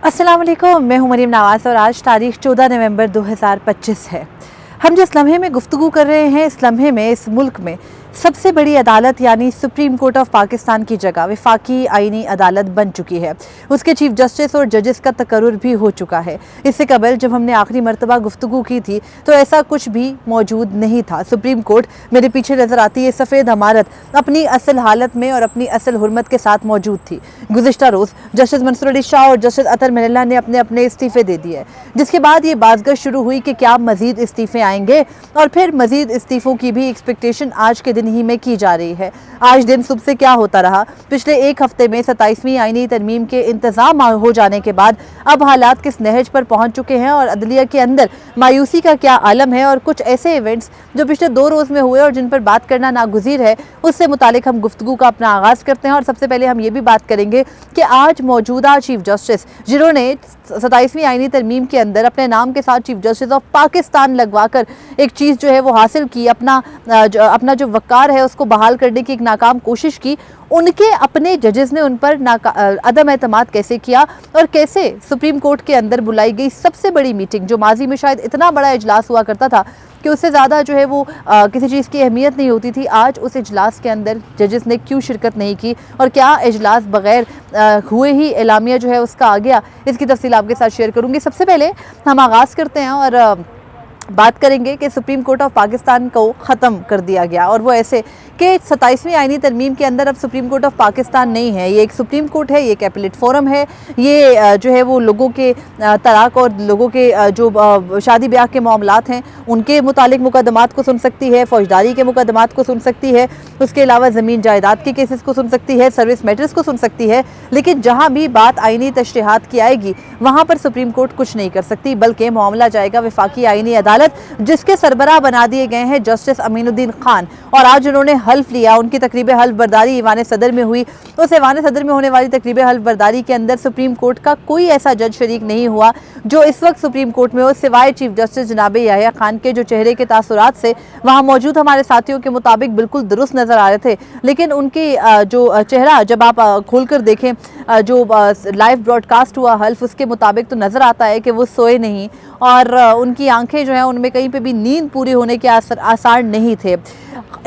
अस्सलाम वालेकुम, मैं हूं मरीम नवाज़ और आज तारीख 14 नवंबर 2025 है। हम जिस लम्हे में गुफ्तगू कर रहे हैं, इस लम्हे में इस मुल्क में सबसे बड़ी अदालत यानी सुप्रीम कोर्ट ऑफ पाकिस्तान की जगह वफाकी आइनी अदालत बन चुकी है। उसके चीफ जस्टिस और जजेस का तकर्रुर भी हो चुका है। इससे कबल जब हमने आखिरी मरतबा गुफ्तगू की थी तो ऐसा कुछ भी मौजूद नहीं था। सुप्रीम कोर्ट मेरे पीछे नज़र आती है सफ़ेद इमारत अपनी असल हालत में और अपनी असल हुर्मत के साथ मौजूद थी। गुज़िश्ता रोज़ जस्टिस मंसूर अली शाह और जस्टिस अतर मिनल्ला ने अपने अपने इस्तीफ़े दे दिए, जिसके बाद ये बाज़गश शुरू हुई कि क्या मज़ीद इस्तीफ़े आएंगे और फिर मज़ीद इस्तीफ़ों की भी एक्सपेक्टेशन आज के दिन ही में की जा रही है। आज दिन सुबह से क्या होता रहा? पिछले एक हफ्ते में 27वीं आईनी तरमीम के इंतजाम हो जाने के बाद अब हालात किस नहज पर पहुंच चुके हैं और अदलिया के अंदर मायूसी का क्या आलम है, और कुछ ऐसे इवेंट्स जो पिछले 2 रोज़ में हुए और जिन पर बात करना नागुज़ीर है, उससे मुतालिक हम गुफ्तगू का अपना आगाज़ करते हैं। और सबसे पहले हम ये भी बात करेंगे कि आज मौजूदा चीफ जस्टिस जिन्होंने 27वीं आईनी तरमीम के अंदर अपने नाम के साथ चीफ जस्टिस ऑफ पाकिस्तान लगवा कर एक चीज़ जो है वो हासिल की, अपना जो वक़ार है उसको बहाल करने की एक नाकाम कोशिश की, उनके अपने जजेस ने उन पर अदम एतमाद कैसे किया और कैसे सुप्रीम कोर्ट के अंदर बुलाई गई सबसे बड़ी मीटिंग, जो माजी में शायद इतना बड़ा इजलास हुआ करता था कि उससे ज़्यादा जो है वो किसी चीज़ की अहमियत नहीं होती थी, आज उस इजलास के अंदर जजेस ने क्यों शिरकत नहीं की और क्या इजलास बग़ैर हुए ही एलामिया जो है उसका आ गया, इसकी तफसील आपके साथ शेयर करूँगी। सबसे पहले हम आगाज़ करते हैं और बात करेंगे कि सुप्रीम कोर्ट ऑफ पाकिस्तान को ख़त्म कर दिया गया, और वो ऐसे कि 27वीं आईनी तरमीम के अंदर अब सुप्रीम कोर्ट ऑफ पाकिस्तान नहीं है। ये एक सुप्रीम कोर्ट है, ये एक एपलेट फोरम है, ये जो है वो लोगों के तलाक और लोगों के जो शादी ब्याह के मामलात हैं उनके मुतालिक मुकदमात को सुन सकती है, फौजदारी के मुकदमात को सुन सकती है, उसके अलावा ज़मीन जायदाद के केसेस को सुन सकती है, सर्विस मैटर्स को सुन सकती है। लेकिन जहाँ भी बात आईनी तशरीहात की आएगी वहाँ पर सुप्रीम कोर्ट कुछ नहीं कर सकती, बल्कि मामला जाएगा वफाकी आईनी अदालत, जिसके सरबराह बना दिए गए हैं जस्टिस अमीनुद्दीन खान। और आज उन्होंने हल्फ लिया, उनकी तकरीब हल्फ बर्दारी ईवान सदर में हुई। उस ईवान सदर में होने वाली तकरीब हल्फ बर्दारी के अंदर सुप्रीम कोर्ट का कोई ऐसा जज शरीक नहीं हुआ जो इस वक्त सुप्रीम कोर्ट में हो, सिवाय चीफ जस्टिस जनाब याहिया खान के, जो चेहरे के तासुरात से वहाँ मौजूद हमारे साथियों के मुताबिक बिल्कुल दुरुस्त नज़र आ रहे थे। लेकिन उनकी जो चेहरा जब आप खोल कर देखें, जो लाइव ब्रॉडकास्ट हुआ हल्फ, उसके मुताबिक तो नज़र आता है कि वो सोए नहीं और उनकी आंखें जो हैं उनमें कहीं पे भी नींद पूरी होने के आसार नहीं थे।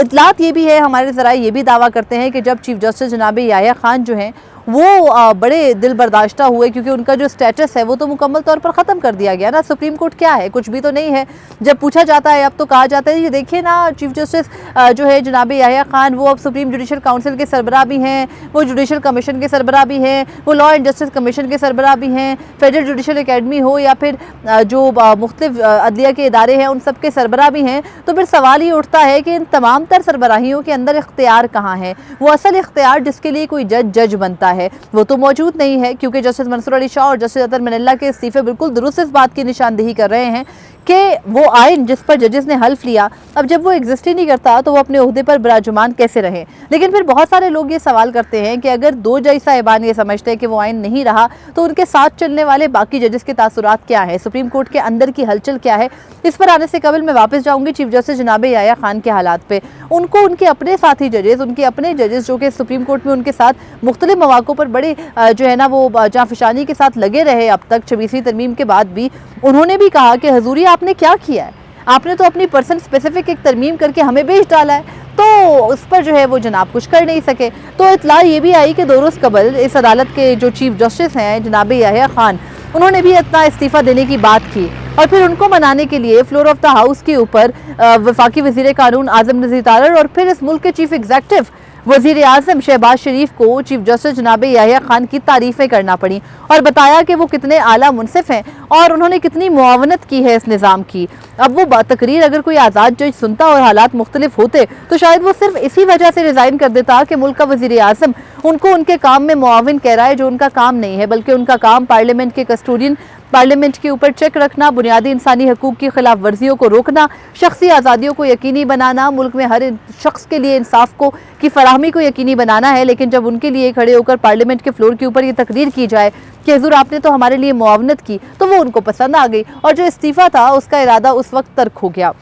इतलात ये भी है, हमारे ज़राए ये भी दावा करते हैं कि जब चीफ जस्टिस जनाब याहिया खान जो हैं वो बड़े दिल बर्दाश्ता हुए, क्योंकि उनका जो स्टेटस है वो तो मुकम्मल तौर पर ख़त्म कर दिया गया ना। सुप्रीम कोर्ट क्या है? कुछ भी तो नहीं है। जब पूछा जाता है अब तो कहा जाता है ये देखिए ना, चीफ जस्टिस जो है जनाब याहिया खान वो अब सुप्रीम जुडिशल काउंसिल के सरबराह भी हैं, वो जुडिशल कमीशन के सरबराह भी हैं, वो लॉ एंड जस्टिस कमीशन के सरबराह भी हैं, फेडरल जुडिशल अकेडमी हो या फिर जो मुख्तलिफ अदलिया के इदारे हैं उन सब के सरबराह भी हैं। तो फिर सवाल ये उठता है कि इन तमाम तर सरबराहियों के अंदर इख्तियार कहाँ है? वो असल इख्तियार जिसके लिए कोई जज बनता है वो तो मौजूद नहीं है, क्योंकि जस्टिस मंसूर अली शाह और जस्टिस अतर मिनल्ला के इस्तीफे बिल्कुल दुरुस्त इस बात की निशानदेही कर रहे हैं कि वो आइन जिस पर जजेस ने हल्फ लिया, अब जब वो एग्जिस्ट ही नहीं करता तो वो अपने ओहदे पर बराजुमान कैसे रहें। लेकिन फिर बहुत सारे लोग ये सवाल करते हैं कि अगर 2 जज साहिबान ये समझते हैं कि वो आइन नहीं रहा तो उनके साथ चलने वाले बाकी जजेस के तासुरात क्या है, सुप्रीम कोर्ट के अंदर की हलचल क्या है। इस पर आने से कबल मैं वापस जाऊँगी चीफ जस्टिस जनाब याहिया खान के हालात पर। उनको उनके अपने साथी जजेस, उनके अपने जजेस जो कि सुप्रीम कोर्ट में उनके साथ मुख्तलिफ मौक़ों पर बड़े जो है ना वो जाफिशानी के साथ लगे रहे अब तक 26वीं तरमीम के बाद भी, उन्होंने भी कहा कि हजूरी आपने क्या किया है, आपने तो अपनी पर्सन स्पेसिफिक एक तरमीम करके हमें भेज डाला है, तो उस पर जो है वो जनाब कुछ कर नहीं सके। तो इतला ये भी आई कि 2 रोज़ कबल इस अदालत के जो चीफ जस्टिस हैं जनाब याहिया खान, उन्होंने भी इतना इस्तीफ़ा देने की बात की और फिर उनको मनाने के लिए फ्लोर ऑफ द हाउस के ऊपर वफाकी वज़ीर कानून आज़म नज़ीर तारड़ और फिर इस मुल्क के चीफ एग्जीक्यूटिव वज़ीर आज़म शहबाज शरीफ को चीफ जस्टिस जनाब याहिया खान की तारीफ़ें करना पड़ी और बताया कि वो कितने आला मुनसिफ हैं और उन्होंने कितनी मुआवनत की है इस निज़ाम की। अब वो तकरीर अगर कोई आज़ाद जज सुनता और हालात मुख्तलिफ होते तो शायद वो सिर्फ इसी वजह से रिज़ाइन कर देता कि मुल्क का वज़ीर आज़म उनको उनके काम में मुआविन कह रहा है, जो उनका काम नहीं है, बल्कि उनका काम पार्लियामेंट के कस्टोडियन, पार्लियामेंट के ऊपर चेक रखना, बुनियादी इंसानी हकूक़ की खिलाफ वर्जियों को रोकना, शख्सी आज़ादियों को यकीनी बनाना, मुल्क में हर शख्स के लिए इंसाफ की फराहमी को यकीनी बनाना है। लेकिन जब उनके लिए खड़े होकर पार्लियामेंट के फ्लोर के ऊपर ये तकरीर की जाए कि हुजूर आपने तो हमारे लिए मुआवनत की, तो वो उनको पसंद आ गई और जो इस्तीफ़ा था उसका इरादा उस वक्त तर्क हो गया।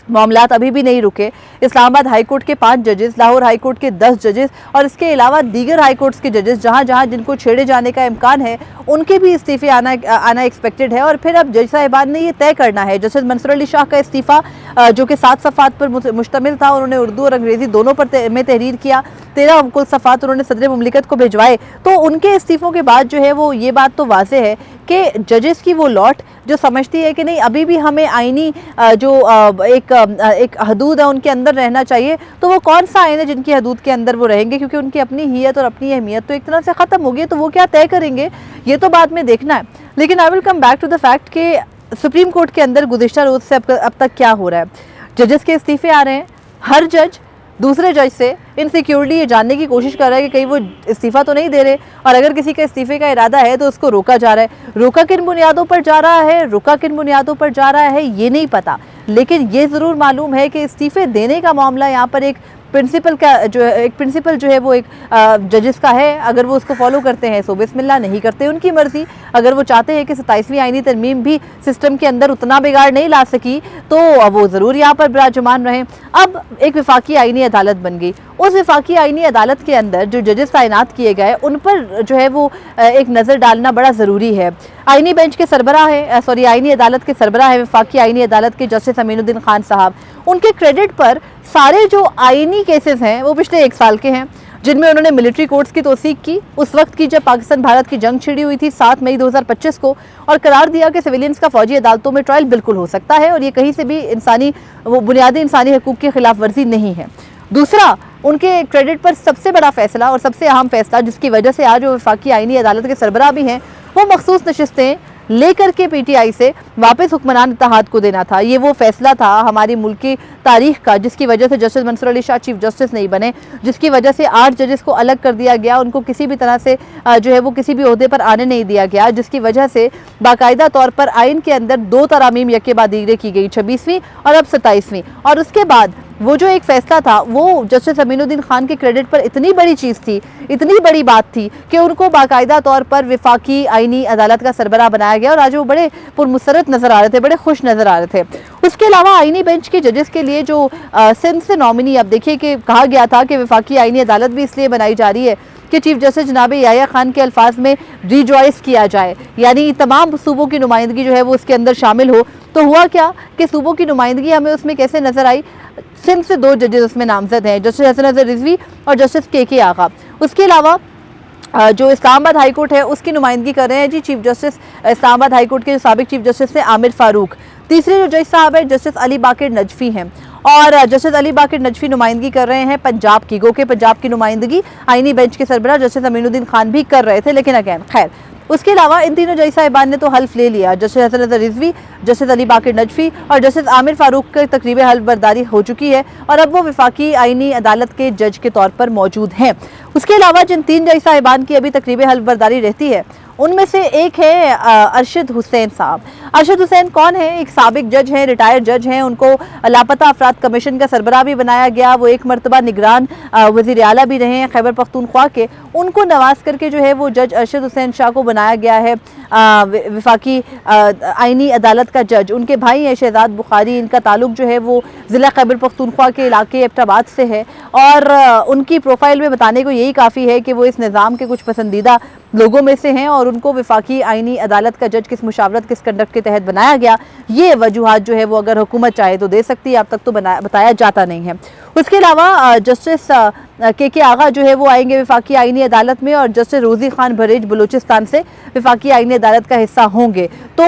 मामलात अभी भी नहीं रुके। इस्लामाबाद हाईकोर्ट के 5 जजेस, लाहौर हाईकोर्ट के 10 जजेस और इसके अलावा दीगर हाईकोर्ट्स के जजेस जहां जहां जिनको छेड़े जाने का इम्कान है उनके भी इस्तीफे आना एक्सपेक्टेड है। और फिर अब जज साहिबान ने ये तय करना है। जस्टिस मंसूर अली शाह का इस्तीफ़ा जो कि 7 सफ़ात पर मुश्तमिल था, उन्होंने उर्दू और अंग्रेज़ी दोनों पर में तहरीर किया। 13 कुल सफ़ात उन्होंने सदर मुमलिकत को भिजवाए। तो उनके इस्तीफ़ों के बाद जो है वो ये बात तो वाज़ेह है कि जजेस की वो लॉट जो समझती है कि नहीं अभी भी हमें आईनी जो एक हदूद है उनके अंदर रहना चाहिए, तो वो कौन सा आइन है जिनकी हदूद के अंदर वो रहेंगे, क्योंकि उनकी अपनी हियत और अपनी अहमियत तो एक तरह से ख़त्म हो गई है। तो वो क्या तय करेंगे ये तो बाद में देखना है। लेकिन I will come back to the fact कि सुप्रीम कोर्ट के अंदर गुज़िश्ता रोज़ से अब तक क्या हो रहा है। जजेस के इस्तीफ़े आ रहे हैं। हर जज दूसरे जज से इनसिक्योरिटी ये जानने की कोशिश कर रहा है कि कहीं वो इस्तीफ़ा तो नहीं दे रहे, और अगर किसी का इस्तीफ़े का इरादा है तो उसको रोका जा रहा है। रोका किन बुनियादों पर जा रहा है, रुका किन बुनियादों पर जा रहा है ये नहीं पता, लेकिन ये ज़रूर मालूम है कि इस्तीफ़े देने का मामला यहाँ पर एक प्रिंसिपल जो है वो एक जजेस का है। अगर वो उसको फॉलो करते हैं सो बिस्मिल्लाह, नहीं करते उनकी मर्ज़ी। अगर वो चाहते हैं कि 27वीं आईनी तरमीम भी सिस्टम के अंदर उतना बिगाड़ नहीं ला सकी तो वो ज़रूर यहाँ पर विराजमान रहें। अब एक वफाकी आईनी अदालत बन गई। उस वफाकी आईनी अदालत के अंदर जो जजेस तैनात किए गए उन पर जो है वो एक नज़र डालना बड़ा ज़रूरी है। आईनी बेंच के सरबराह है आईनी अदालत के सरबराह है वफाकी आईनी अदालत के जस्टिस अमीनुद्दीन खान साहब। उनके क्रेडिट पर सारे जो आईनी केसेस हैं वो पिछले 1 साल के हैं, जिनमें उन्होंने मिलिट्री कोर्ट्स की तौसीक की उस वक्त की जब पाकिस्तान भारत की जंग छिड़ी हुई थी 7 मई 2025 को, और करार दिया कि सिविलियंस का फौजी अदालतों में ट्रायल बिल्कुल हो सकता है और ये कहीं से भी बुनियादी इंसानी हकूक़ की खिलाफ वर्जी नहीं है। दूसरा, उनके क्रेडिट पर सबसे बड़ा फैसला और सबसे अहम फैसला जिसकी वजह से आज वो वफाकी आईनी अदालत के सरबराह भी हैं, वो मखसूस नशिस्तें लेकर के पीटीआई से वापस हुक्मरान इत्तेहाद को देना था। ये वो फैसला था हमारी मुल्क की तारीख का जिसकी वजह से justice Mansoor Ali Shah chief justice नहीं बने, जिसकी वजह से 8 जजेस को अलग कर दिया गया, उनको किसी भी तरह से जो है वो किसी भी ओहदे पर आने नहीं दिया गया, जिसकी वजह से बाकायदा तौर पर आइन के अंदर 2 तरामीम यके बाद दीगरे की गई, 26वीं और अब 27वीं। और उसके बाद वो जो एक फैसला था वो जस्टिस अमीनुद्दीन खान के क्रेडिट पर इतनी बड़ी चीज़ थी, इतनी बड़ी बात थी कि उनको बाकायदा तौर पर वफाकी आईनी अदालत का सरबराह बनाया गया और आज वो बड़े पुरमसरत नज़र आ रहे थे, बड़े खुश नज़र आ रहे थे। उसके अलावा आईनी बेंच के जजेस के लिए जो सिंध से नॉमिनी, अब देखिए कि कहा गया था कि वफाकी आईनी अदालत भी इसलिए बनाई जा रही है कि चीफ जस्टिस जनाब याया खान के अल्फाज में रिजॉइस किया जाए, यानी तमाम सूबों की नुमाइंदगी जो है वो उसके अंदर शामिल हो। तो हुआ क्या कि सूबों की नुमाइंदगी हमें उसमें कैसे नज़र आई। सिंध से 2 जजेस उसमें नामजद हैं, जस्टिस हसन अजहर रिजवी और जस्टिस के आगा। उसके अलावा जो इस्लामाबाद हाई कोर्ट है उसकी नुमाइंदगी कर रहे हैं जी chief justice Islamabad high court के जो साबिक चीफ जस्टिस हैं आमिर फारूक। तीसरे जो जज साहब हैं जस्टिस अली बाकिर नजफी हैं, और जस्टिस अली बाकिर नजफी नुमाइंदगी कर रहे हैं पंजाब की। गो के पंजाब की नुमाइंदगी आईनी बेंच के सरबराह जस्टिस अमीनुद्दीन खान भी कर रहे थे, लेकिन अगैन खैर उसके अलावा इन तीनों जज साहिबान ने तो हल्फ ले लिया। जस्टिस हसन अजहर रिजवी, जस्टिस अली बाकिर नजफी और जस्टिस आमिर फारूक की तकरीब हल्फ बर्दारी हो चुकी है और अब वो वफाकी आईनी अदालत के जज के तौर पर मौजूद हैं। उसके अलावा जिन 3 जज साहिबान की अभी तकरीब हल्फ बर्दारी रहती है उनमें से एक है अरशद हुसैन साहब। अरशद हुसैन कौन है? एक साबिक जज हैं, रिटायर्ड जज हैं। उनको लापता अफराद कमीशन का सरबराह भी बनाया गया। वो एक मरतबा निगरान वज़ीर आला भी रहे हैं खैबर पख्तूनख्वा के। उनको नवाज करके जो है वो जज अरशद हुसैन शाह को बनाया गया है वफाकी आईनी अदालत का जज। उनके भाई हैं शहजाद बुखारी, इनका ताल्लुक जो है वो ज़िला खैबर पख्तूनख्वा के इलाके एबटाबाद से है और उनकी प्रोफाइल में बताने को यही काफ़ी है कि वो इस निज़ाम के कुछ पसंदीदा लोगों में से हैं और उनको वफाकी आईनी अदालत का जज किस मुशावरत किस कंडक्ट के तहत बनाया गया, ये वजूहात जो है वो अगर हुकूमत चाहे तो दे सकती है, अब तक तो बताया जाता नहीं है। उसके अलावा जस्टिस के आगा जो है वो आएंगे वफाकी आईनी अदालत में और जस्टिस रोज़ी खान भरेज बलूचिस्तान से वफाकी आईनी अदालत का हिस्सा होंगे। तो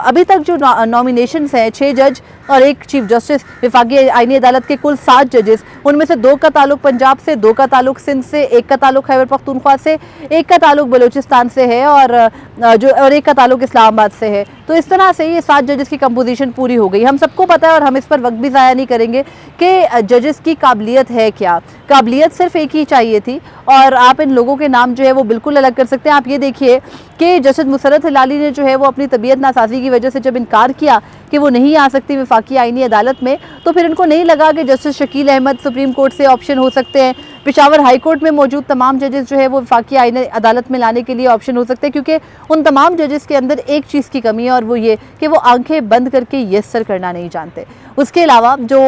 अभी तक जो नॉमिनेशंस हैं 6 जज और 1 चीफ जस्टिस वफाकी आईनी अदालत के कुल 7 जजेस, उनमें से 2 का ताल्लुक पंजाब से, 2 का ताल्लुक सिंध से, 1 का ताल्लुक खैबर पख्तूनख्वा से, 1 का ताल्लुक बलूचिस्तान से है और 1 का ताल्लुक इस्लामाबाद से है। तो इस तरह से ये 7 जजेस की कंपोजिशन पूरी हो गई। हम सबको पता है और हम इस पर वक्त भी ज़ाया नहीं करेंगे कि जजेस की काबिलियत है क्या। काबिलियत सिर्फ एक ही चाहिए थी और आप इन लोगों के नाम जो है वो बिल्कुल अलग कर सकते हैं। आप ये देखिए कि जस्टिस मुसर्रत हिलाली ने जो है वो अपनी तबीयत नासाजी की वजह से जब इनकार किया कि वो नहीं आ सकती वफाकी आईनी अदालत में, तो फिर इनको नहीं लगा कि justice Shakeel Ahmad supreme court से ऑप्शन हो सकते हैं पेशावर हाई कोर्ट में मौजूद तमाम जजेस जो है वो वफाकी आईनी अदालत में लाने के लिए ऑप्शन हो सकते हैं, क्योंकि उन तमाम जजेस के अंदर एक चीज़ की कमी है और वो ये कि वो आंखें बंद करके यस सर करना नहीं जानते। उसके अलावा जो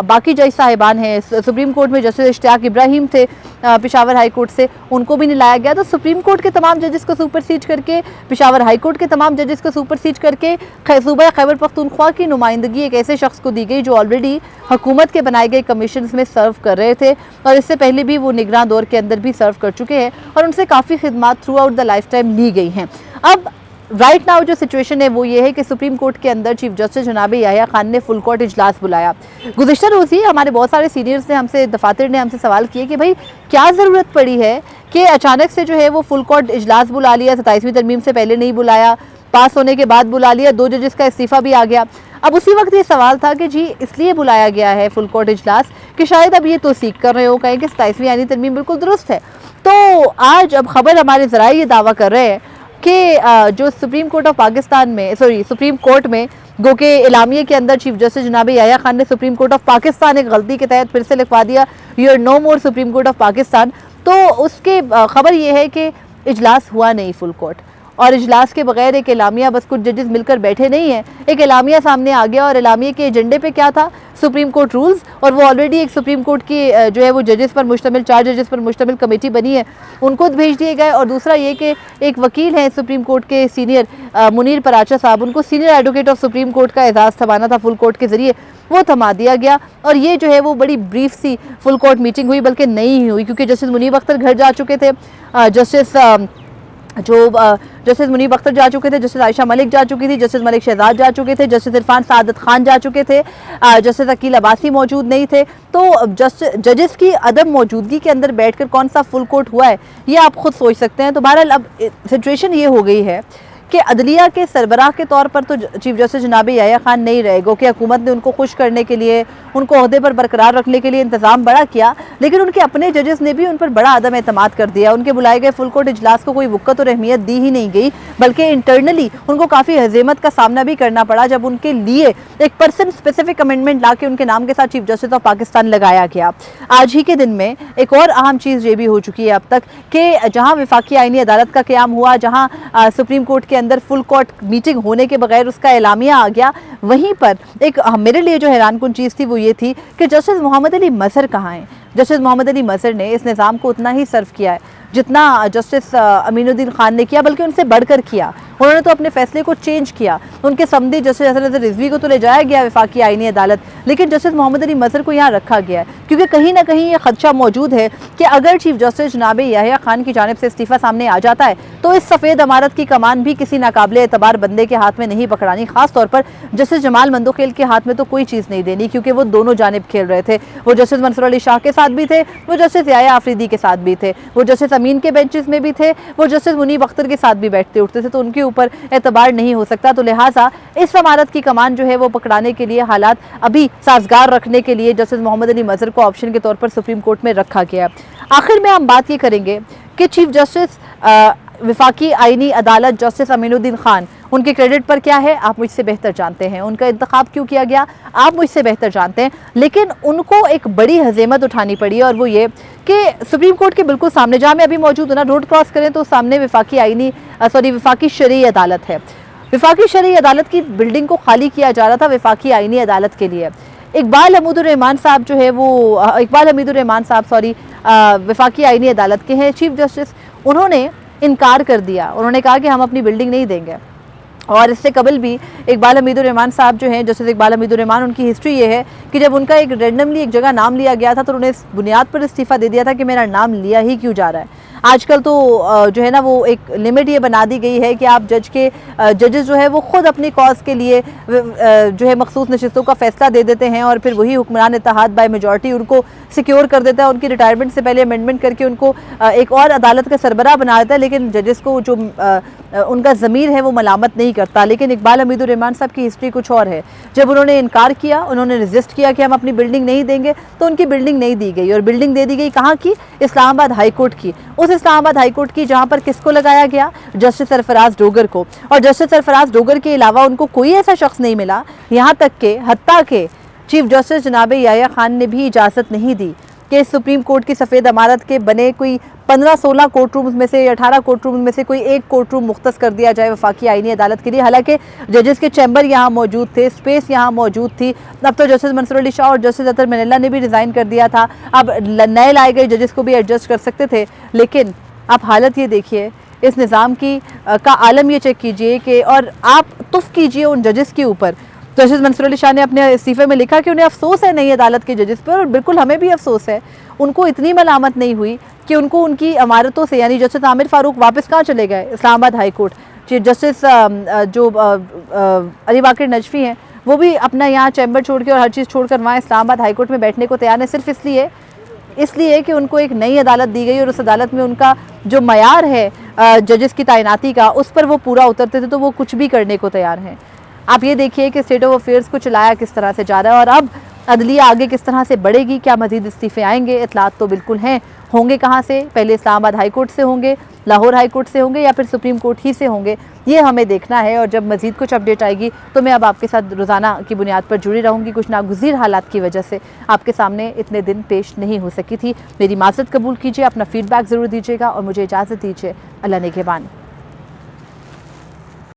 बाकी जज साहिबान हैं, सुप्रीम कोर्ट में जस्टिस इश्तियाक इब्राहिम थे पेशावर हाई कोर्ट से, उनको भी नहीं लाया गया। तो सुप्रीम कोर्ट के तमाम जजेस को सुपरसीड करके, पेशावर हाई कोर्ट के तमाम जजेस को सुपरसीड करके सूबा खैबर पख्तूनख्वा की नुमाइंदगी एक ऐसे शख्स को दी गई जो ऑलरेडी हुकूमत के बनाए गए कमीशन में सर्व कर रहे थे और इससे पहले भी वो निगरान दौर के अंदर भी सर्व कर चुके हैं और उनसे काफ़ी खिदमत throughout the lifetime ली गई हैं। अब राइट नाउ जो सिचुएशन है वो ये है कि सुप्रीम कोर्ट के अंदर चीफ जस्टिस जनाब याहिया खान ने फुल कोर्ट इजलास बुलाया। गुज़िश्ता रोज़ ही हमारे बहुत सारे सीनियर्स ने हमसे, दफातर ने हमसे सवाल किए कि भाई क्या ज़रूरत पड़ी है कि अचानक से जो है वो फुल कोर्ट इजलास बुला लिया, 27वीं तरमीम से पहले नहीं बुलाया, पास होने के बाद बुला लिया, 2 जजेस का इस्तीफ़ा भी आ गया। अब उसी वक्त ये सवाल था कि जी इसलिए बुलाया गया है फुल कोर्ट इजलास कि शायद अब ये तौसीक कर रहे हो, कहें कि 27वीं आईनी तरमीम बिल्कुल दुरुस्त है। तो आज अब खबर हमारे ज़राए ये दावा कर रहे हैं कि जो सुप्रीम कोर्ट ऑफ पाकिस्तान में, सुप्रीम कोर्ट में गो के इलामिये के अंदर चीफ जस्टिस जनाब याहिया खान ने सुप्रीम कोर्ट ऑफ पाकिस्तान एक गलती के तहत फिर से लिखवा दिया you are no more supreme court of Pakistan. तो उसके खबर ये है कि इजलास हुआ नहीं फुल कोर्ट, और इजलास के बगैर एक एलामिया, बस कुछ जजेस मिलकर बैठे नहीं हैं, एक एलामिया सामने आ गया और एलामिया के एजेंडे पे क्या था, सुप्रीम कोर्ट रूल्स, और वो ऑलरेडी एक सुप्रीम कोर्ट की जो है वो जजेस पर मुश्तमिल 4 जजेस पर मुश्तमिल कमेटी बनी है, उनको भेज दिए गए। और दूसरा ये कि एक वकील हैं सुप्रीम कोर्ट के सीनियर मुनीर पराचा साहब, उनको senior advocate of supreme court का एजाज़ थमाना था फुल कोर्ट के ज़रिए, वो थमा दिया गया। और ये जो है वो बड़ी ब्रीफ सी फुल कोर्ट मीटिंग हुई, बल्कि नहीं हुई, क्योंकि जस्टिस मुनीब अख्तर घर जा चुके थे, जस्टिस मुनीब अख्तर जा चुके थे, जस्टिस आयशा मलिक जा चुकी थी, जस्टिस मलिक शहजाद जा चुके थे, जस्टिस इरफान सादत खान जा चुके थे, जस्टिस अकील अब्बासी मौजूद नहीं थे। तो जजेस की अदम मौजूदगी के अंदर बैठकर कौन सा फुल कोर्ट हुआ है ये आप खुद सोच सकते हैं। तो बहरहाल अब सिचुएशन ये हो गई है कि अदलिया के सरबराह के तौर पर तो चीफ जस्टिस जनाब याहिया खान नहीं रहेगा, कि हुकूमत ने उनको खुश करने के लिए, उनको ओहदे पर बरकरार रखने के लिए इंतज़ाम बड़ा किया, लेकिन उनके अपने जजेस ने भी उन पर बड़ा अदम एतमाद कर दिया। उनके बुलाए गए फुल कोर्ट इजलास को कोई वक़्त और अहमियत दी ही नहीं गई, बल्कि इंटरनली उनको काफ़ी हज़ीमत का सामना भी करना पड़ा जब उनके लिए एक पर्सन स्पेसिफिक अमेंडमेंट ला के उनके नाम के साथ चीफ जस्टिस ऑफ पाकिस्तान लगाया गया। आज ही के दिन में एक और अहम चीज़ ये भी हो चुकी है अब तक कि जहाँ वफाकी आईनी अदालत का क़याम हुआ, जहाँ सुप्रीम कोर्ट के अंदर फुल कोर्ट मीटिंग होने के बगैर उसका एलामिया आ गया, वहीं पर एक मेरे लिए जो हैरानकुन चीज़ थी वो ये थी कि जस्टिस मोहम्मद अली मज़हर कहाँ हैं। जस्टिस मोहम्मद अली मज़हर ने इस निज़ाम को उतना ही सर्व किया है जितना जस्टिस अमीनुद्दीन खान ने किया, बल्कि उनसे बढ़कर किया। उन्होंने तो अपने फैसले को चेंज किया। उनके समधी जस्टिस हसन रिजवी को तो ले जाया गया वफाकी आईनी अदालत, लेकिन जस्टिस मोहम्मद अली मज़हर को यहाँ रखा गया है, क्योंकि कहीं ना कहीं ये खदशा मौजूद है कि अगर चीफ जस्टिस जनाब याहिया खान की जानिब से इस्तीफ़ा सामने आ जाता है तो इस सफ़ेद अमारत की कमान भी किसी नाकाबिले एतबार बंदे के हाथ में नहीं पकड़ानी। खास तौर पर जस्टिस जमाल मंदोखेल के हाथ में तो कोई चीज़ नहीं देनी, क्योंकि वो दोनों जानिब खेल रहे थे। वो जस्टिस मंसूर अली शाह के साथ भी थे, वो जस्टिस याहिया आफरीदी के साथ भी थे, वो जस्टिस अमीन के बेंचेस में भी थे, वो जस्टिस मुनीब अख्तर के साथ भी बैठते उठते थे, तो उनके ऊपर एतबार नहीं हो सकता। तो लिहाजा इस अमारत की कमान जो है वो पकड़ाने के लिए, हालात अभी साजगार रखने के लिए जस्टिस मोहम्मद अली मज़हर को ऑप्शन के तौर पर सुप्रीम कोर्ट में रखा गया। आखिर में हम बात ये करेंगे कि चीफ जस्टिस वफाकी आईनी अदालत जस्टिस अमीनुद्दीन खान, उनके क्रेडिट पर क्या है आप मुझसे बेहतर जानते हैं, उनका इंतखाब क्यों किया गया आप मुझसे बेहतर जानते हैं, लेकिन उनको एक बड़ी हज़ीमत उठानी पड़ी, और वो ये कि सुप्रीम कोर्ट के बिल्कुल सामने, जहाँ मैं अभी मौजूद हूँ ना, रोड क्रॉस करें तो सामने वफाकी शरई अदालत है। वफाकी शरई अदालत की बिल्डिंग को खाली किया जा रहा था वफाकी आईनी अदालत के लिए। इकबाल हमीदुर रहमान साहब जो है वो वफाकी आईनी अदालत के हैं चीफ जस्टिस, उन्होंने इनकार कर दिया। उन्होंने कहा कि हम अपनी बिल्डिंग नहीं देंगे। और इससे कबल भी इकबाल हमीदुर रहमान साहब जो हैं, जस्टिस इकबाल हमीदुर रहमान, उनकी हिस्ट्री ये है कि जब उनका एक रैंडमली एक जगह नाम लिया गया था तो उन्होंने इस बुनियाद पर इस्तीफ़ा दे दिया था कि मेरा नाम लिया ही क्यों जा रहा है। आजकल तो जो है ना वो एक लिमिट ये बना दी गई है कि आप जजेस जो है वो ख़ुद अपनी कॉज के लिए जो है मखसूस नशिस्तों का फ़ैसला दे देते हैं, और फिर वही हुक्मरान इत्तेहाद बाय मेजॉरिटी उनको सिक्योर कर देता है, उनकी रिटायरमेंट से पहले अमेंडमेंट करके उनको एक और अदालत का सरबराह बना देता है। लेकिन जजेस को जो उनका ज़मीर है वो मलामत नहीं करता। लेकिन इकबाल हमीदुर रहमान साहब की हिस्ट्री कुछ और है। जब उन्होंने इनकार किया, उन्होंने रजिस्ट किया कि हम अपनी बिल्डिंग नहीं देंगे, तो उनकी बिल्डिंग नहीं दी गई, और बिल्डिंग दे दी गई कहाँ की, इस्लामाबाद हाई कोर्ट की। उस इस्लामाबाद हाई कोर्ट की जहाँ पर किसको लगाया गया, जस्टिस सरफराज डोगर को। और जस्टिस सरफराज डोगर के अलावा उनको कोई ऐसा शख्स नहीं मिला, यहाँ तक के हत्ता के चीफ जस्टिस जनाब याहिया खान ने भी इजाज़त नहीं दी कि सुप्रीम कोर्ट की सफ़ेद इमारत के बने कोई 15-16 कोर्ट रूम्स में से 18 कोर्ट रूम में से कोई एक कोर्ट रूम मुख्तस कर दिया जाए वफाकी आईनी अदालत के लिए। हालांकि जजेस के चैम्बर यहाँ मौजूद थे, स्पेस यहाँ मौजूद थी। अब तो जस्टिस मंसूर अली शाह और जस्टिस अतर मनिल्ला ने भी रिज़ाइन कर दिया था, अब नए लाए गए जजेस को भी एडजस्ट कर सकते थे। लेकिन आप हालत ये देखिए, इस निज़ाम की का आलम ये चेक कीजिए कि और आप तुफ कीजिए उन जजेस के ऊपर। जस्टिस मंसूर अली शाह ने अपने इस्तीफ़े में लिखा कि उन्हें अफसोस है नई अदालत के जजेस पर, और बिल्कुल हमें भी अफसोस है। उनको इतनी मलामत नहीं हुई कि उनको उनकी इमारतों से, यानी जस्टिस आमिर फारूक वापस कहाँ चले गए, Islamabad high court. Chief justice जो अली बाकर नजफी हैं वो भी अपना यहाँ चैम्बर छोड़ के और हर चीज़ छोड़कर वहाँ इस्लामाबाद हाई कोर्ट में बैठने को तैयार है, सिर्फ इसलिए कि उनको एक नई अदालत दी गई और उस अदालत में उनका जो मयार है जजेस की तैनाती का, उस पर वो पूरा उतरते थे, तो वो कुछ भी करने को तैयार हैं। आप ये देखिए कि स्टेट ऑफ अफेयर्स को चलाया किस तरह से जा रहा है और अब अदलिया आगे किस तरह से बढ़ेगी। क्या मजीद इस्तीफ़े आएंगे? इतलात तो बिल्कुल हैं। होंगे कहाँ से? पहले इस्लामाबाद हाई कोर्ट से होंगे, लाहौर हाई कोर्ट से होंगे, या फिर सुप्रीम कोर्ट ही से होंगे, ये हमें देखना है। और जब मजीद कुछ अपडेट आएगी तो मैं अब आपके साथ रोज़ाना की बुनियाद पर जुड़ी रहूँगी। कुछ नागुज़ीर हालात की वजह से आपके सामने इतने दिन पेश नहीं हो सकी थी। मेरी माज़रत कबूल कीजिए, अपना फ़ीडबैक ज़रूर दीजिएगा और मुझे इजाज़त दीजिए। अल्लाह निगहबान।